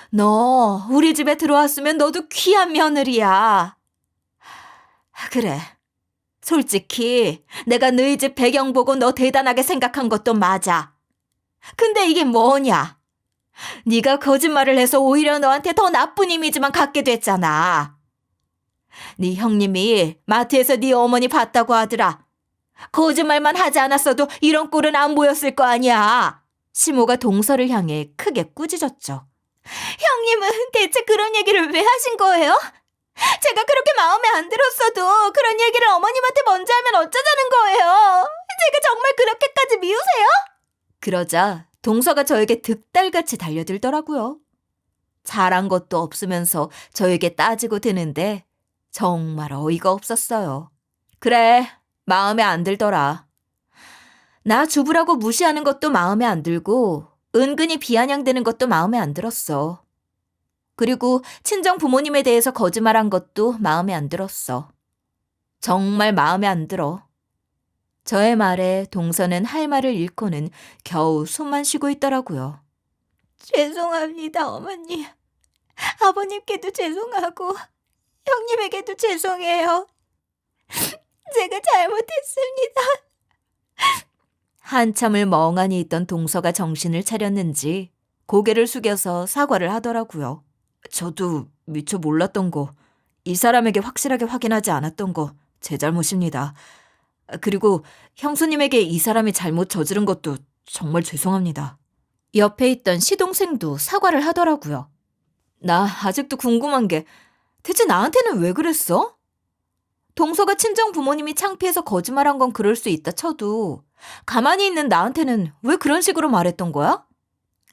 A: 너 우리 집에 들어왔으면 너도 귀한 며느리야. 그래. 솔직히 내가 너희 집 배경 보고 너 대단하게 생각한 것도 맞아. 근데 이게 뭐냐? 네가 거짓말을 해서 오히려 너한테 더 나쁜 이미지만 갖게 됐잖아. 네 형님이 마트에서 네 어머니 봤다고 하더라. 거짓말만 하지 않았어도 이런 꼴은 안 보였을 거 아니야. 시모가 동서를 향해 크게 꾸짖었죠. 형님은 대체 그런 얘기를 왜 하신 거예요? 제가 그렇게 마음에 안 들었어도 그런 얘기를 어머님한테 먼저 하면 어쩌자는 거예요? 제가 정말 그렇게까지 미우세요? 그러자 동서가 저에게 득달같이 달려들더라고요. 잘한 것도 없으면서 저에게 따지고 드는데 정말 어이가 없었어요. 그래, 마음에 안 들더라. 나 주부라고 무시하는 것도 마음에 안 들고 은근히 비아냥대는 것도 마음에 안 들었어. 그리고 친정 부모님에 대해서 거짓말한 것도 마음에 안 들었어. 정말 마음에 안 들어. 저의 말에 동서는 할 말을 잃고는 겨우 숨만 쉬고 있더라고요. 죄송합니다, 어머니. 아버님께도 죄송하고 형님에게도 죄송해요. 제가 잘못했습니다. 한참을 멍하니 있던 동서가 정신을 차렸는지 고개를 숙여서 사과를 하더라고요. 저도 미처 몰랐던 거, 이 사람에게 확실하게 확인하지 않았던 거 제 잘못입니다. 그리고 형수님에게 이 사람이 잘못 저지른 것도 정말 죄송합니다. 옆에 있던 시동생도 사과를 하더라고요. 나 아직도 궁금한 게 대체 나한테는 왜 그랬어? 동서가 친정 부모님이 창피해서 거짓말한 건 그럴 수 있다 쳐도 가만히 있는 나한테는 왜 그런 식으로 말했던 거야?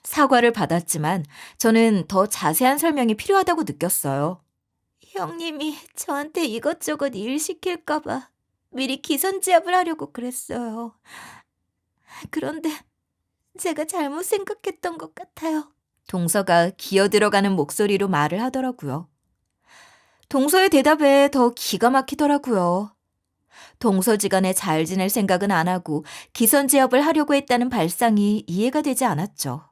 A: 사과를 받았지만 저는 더 자세한 설명이 필요하다고 느꼈어요. 형님이 저한테 이것저것 일 시킬까 봐 미리 기선제압을 하려고 그랬어요. 그런데 제가 잘못 생각했던 것 같아요. 동서가 기어들어가는 목소리로 말을 하더라고요. 동서의 대답에 더 기가 막히더라고요. 동서지간에 잘 지낼 생각은 안 하고 기선제압을 하려고 했다는 발상이 이해가 되지 않았죠.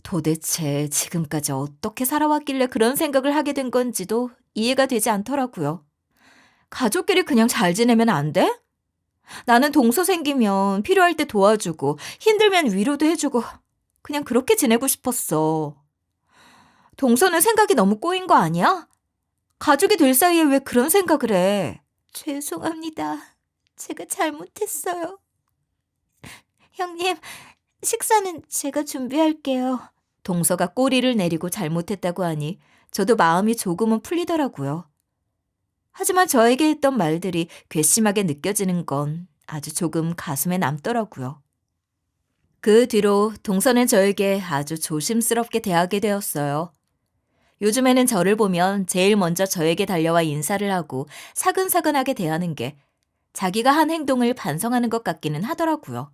A: 도대체 지금까지 어떻게 살아왔길래 그런 생각을 하게 된 건지도 이해가 되지 않더라고요. 가족끼리 그냥 잘 지내면 안 돼? 나는 동서 생기면 필요할 때 도와주고 힘들면 위로도 해주고 그냥 그렇게 지내고 싶었어. 동서는 생각이 너무 꼬인 거 아니야? 가족이 될 사이에 왜 그런 생각을 해? 죄송합니다. 제가 잘못했어요. 형님, 식사는 제가 준비할게요. 동서가 꼬리를 내리고 잘못했다고 하니 저도 마음이 조금은 풀리더라고요. 하지만 저에게 했던 말들이 괘씸하게 느껴지는 건 아주 조금 가슴에 남더라고요. 그 뒤로 동서는 저에게 아주 조심스럽게 대하게 되었어요. 요즘에는 저를 보면 제일 먼저 저에게 달려와 인사를 하고 사근사근하게 대하는 게 자기가 한 행동을 반성하는 것 같기는 하더라고요.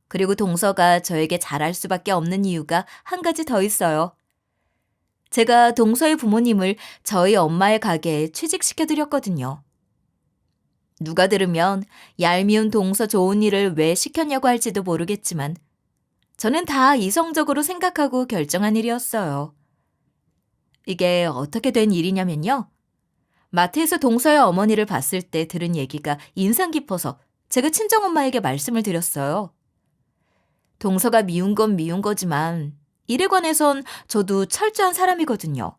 A: 그리고 동서가 저에게 잘할 수밖에 없는 이유가 한 가지 더 있어요. 제가 동서의 부모님을 저희 엄마의 가게에 취직시켜드렸거든요. 누가 들으면 얄미운 동서 좋은 일을 왜 시켰냐고 할지도 모르겠지만 저는 다 이성적으로 생각하고 결정한 일이었어요. 이게 어떻게 된 일이냐면요. 마트에서 동서의 어머니를 봤을 때 들은 얘기가 인상 깊어서 제가 친정엄마에게 말씀을 드렸어요. 동서가 미운 건 미운 거지만 일에 관해선 저도 철저한 사람이거든요.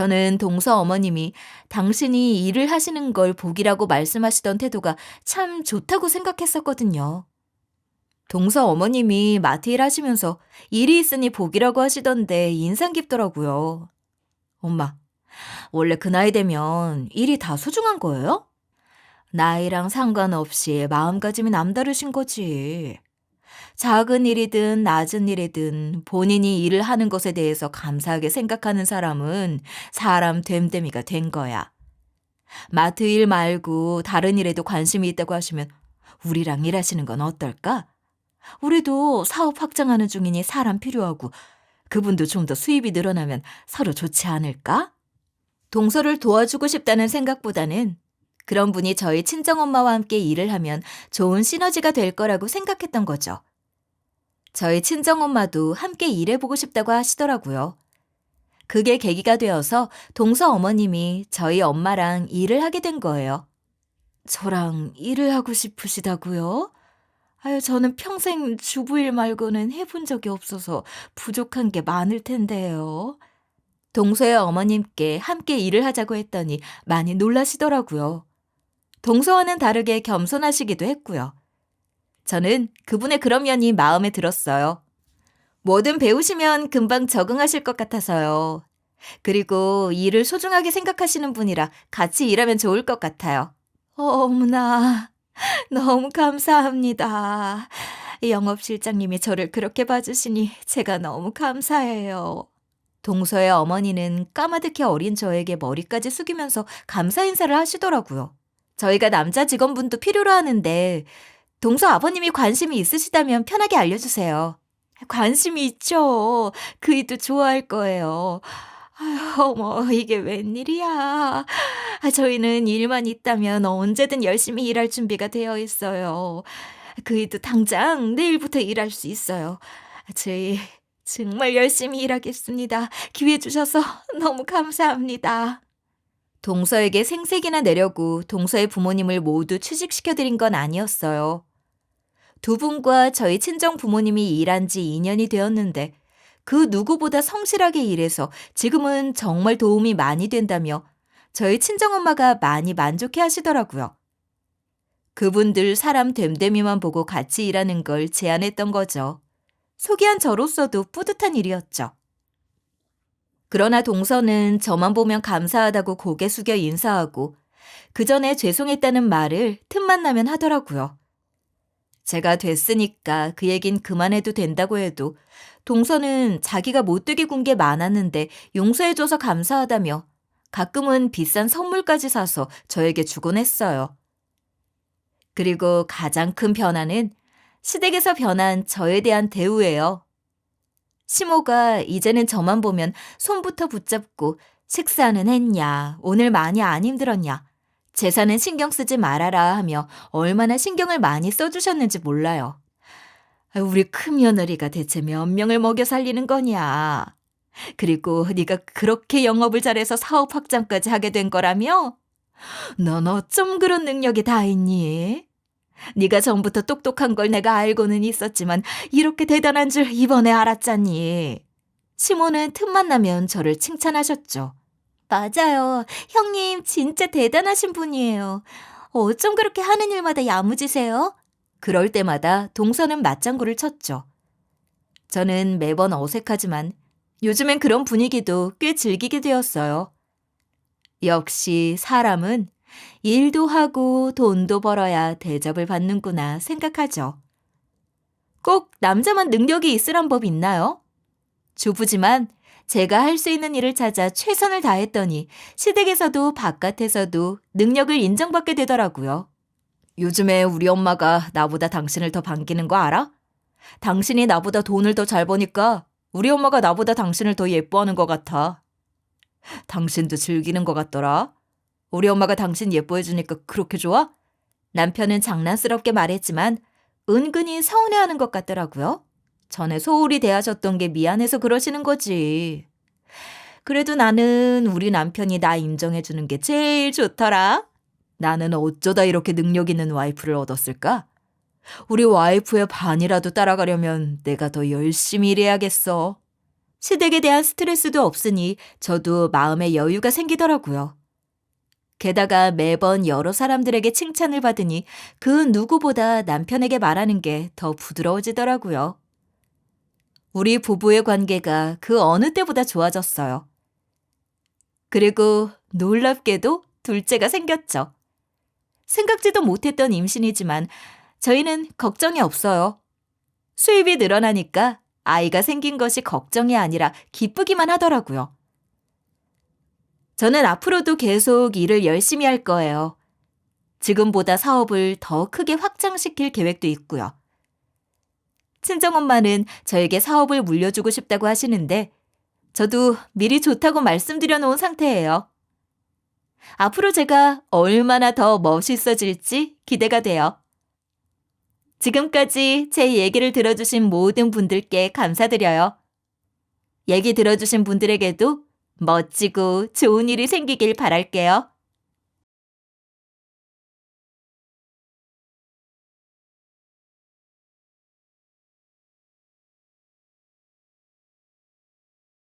A: 저는 동서 어머님이 당신이 일을 하시는 걸 복이라고 말씀하시던 태도가 참 좋다고 생각했었거든요. 동서 어머님이 마트 일 하시면서 일이 있으니 복이라고 하시던데 인상 깊더라고요. 엄마, 원래 그 나이 되면 일이 다 소중한 거예요? 나이랑 상관없이 마음가짐이 남다르신 거지. 작은 일이든 낮은 일이든 본인이 일을 하는 것에 대해서 감사하게 생각하는 사람은 사람 됨됨이가 된 거야. 마트 일 말고 다른 일에도 관심이 있다고 하시면 우리랑 일하시는 건 어떨까? 우리도 사업 확장하는 중이니 사람 필요하고 그분도 좀 더 수입이 늘어나면 서로 좋지 않을까? 동서를 도와주고 싶다는 생각보다는 그런 분이 저희 친정엄마와 함께 일을 하면 좋은 시너지가 될 거라고 생각했던 거죠. 저희 친정엄마도 함께 일해보고 싶다고 하시더라고요. 그게 계기가 되어서 동서 어머님이 저희 엄마랑 일을 하게 된 거예요. 저랑 일을 하고 싶으시다고요? 아유, 저는 평생 주부일 말고는 해본 적이 없어서 부족한 게 많을 텐데요. 동서의 어머님께 함께 일을 하자고 했더니 많이 놀라시더라고요. 동서와는 다르게 겸손하시기도 했고요. 저는 그분의 그런 면이 마음에 들었어요. 뭐든 배우시면 금방 적응하실 것 같아서요. 그리고 일을 소중하게 생각하시는 분이라 같이 일하면 좋을 것 같아요. 어머나, 너무 감사합니다. 영업실장님이 저를 그렇게 봐주시니 제가 너무 감사해요. 동서의 어머니는 까마득히 어린 저에게 머리까지 숙이면서 감사 인사를 하시더라고요. 저희가 남자 직원분도 필요로 하는데 동서 아버님이 관심이 있으시다면 편하게 알려주세요. 관심이 있죠. 그이도 좋아할 거예요. 아휴, 어머, 이게 웬일이야. 저희는 일만 있다면 언제든 열심히 일할 준비가 되어 있어요. 그이도 당장 내일부터 일할 수 있어요. 저희 정말 열심히 일하겠습니다. 기회 주셔서 너무 감사합니다. 동서에게 생색이나 내려고 동서의 부모님을 모두 취직시켜드린 건 아니었어요. 두 분과 저희 친정 부모님이 일한 지 2년이 되었는데 그 누구보다 성실하게 일해서 지금은 정말 도움이 많이 된다며 저희 친정엄마가 많이 만족해 하시더라고요. 그분들 사람 됨됨이만 보고 같이 일하는 걸 제안했던 거죠. 소개한 저로서도 뿌듯한 일이었죠. 그러나 동서는 저만 보면 감사하다고 고개 숙여 인사하고 그 전에 죄송했다는 말을 틈만 나면 하더라고요. 제가 됐으니까 그 얘긴 그만해도 된다고 해도 동서는 자기가 못되게 군 게 많았는데 용서해줘서 감사하다며 가끔은 비싼 선물까지 사서 저에게 주곤 했어요. 그리고 가장 큰 변화는 시댁에서 변한 저에 대한 대우예요. 시모가 이제는 저만 보면 손부터 붙잡고 식사는 했냐, 오늘 많이 안 힘들었냐, 재산은 신경 쓰지 말아라 하며 얼마나 신경을 많이 써주셨는지 몰라요. 우리 큰며느리가 대체 몇 명을 먹여 살리는 거냐. 그리고 네가 그렇게 영업을 잘해서 사업 확장까지 하게 된 거라며? 넌 어쩜 그런 능력이 다 있니? 네가 전부터 똑똑한 걸 내가 알고는 있었지만 이렇게 대단한 줄 이번에 알았잖니. 시모는 틈만 나면 저를 칭찬하셨죠. 맞아요. 형님 진짜 대단하신 분이에요. 어쩜 그렇게 하는 일마다 야무지세요? 그럴 때마다 동서는 맞장구를 쳤죠. 저는 매번 어색하지만 요즘엔 그런 분위기도 꽤 즐기게 되었어요. 역시 사람은 일도 하고 돈도 벌어야 대접을 받는구나 생각하죠. 꼭 남자만 능력이 있으란 법 있나요? 주부지만 제가 할 수 있는 일을 찾아 최선을 다했더니 시댁에서도 바깥에서도 능력을 인정받게 되더라고요. 요즘에 우리 엄마가 나보다 당신을 더 반기는 거 알아? 당신이 나보다 돈을 더 잘 버니까 우리 엄마가 나보다 당신을 더 예뻐하는 것 같아. 당신도 즐기는 것 같더라. 우리 엄마가 당신 예뻐해주니까 그렇게 좋아? 남편은 장난스럽게 말했지만 은근히 서운해하는 것 같더라고요. 전에 소홀히 대하셨던 게 미안해서 그러시는 거지. 그래도 나는 우리 남편이 나 인정해주는 게 제일 좋더라. 나는 어쩌다 이렇게 능력 있는 와이프를 얻었을까? 우리 와이프의 반이라도 따라가려면 내가 더 열심히 일해야겠어. 시댁에 대한 스트레스도 없으니 저도 마음의 여유가 생기더라고요. 게다가 매번 여러 사람들에게 칭찬을 받으니 그 누구보다 남편에게 말하는 게 더 부드러워지더라고요. 우리 부부의 관계가 그 어느 때보다 좋아졌어요. 그리고 놀랍게도 둘째가 생겼죠. 생각지도 못했던 임신이지만 저희는 걱정이 없어요. 수입이 늘어나니까 아이가 생긴 것이 걱정이 아니라 기쁘기만 하더라고요. 저는 앞으로도 계속 일을 열심히 할 거예요. 지금보다 사업을 더 크게 확장시킬 계획도 있고요. 친정엄마는 저에게 사업을 물려주고 싶다고 하시는데 저도 미리 좋다고 말씀드려 놓은 상태예요. 앞으로 제가 얼마나 더 멋있어질지 기대가 돼요. 지금까지 제 얘기를 들어주신 모든 분들께 감사드려요. 얘기 들어주신 분들에게도 멋지고 좋은 일이 생기길 바랄게요.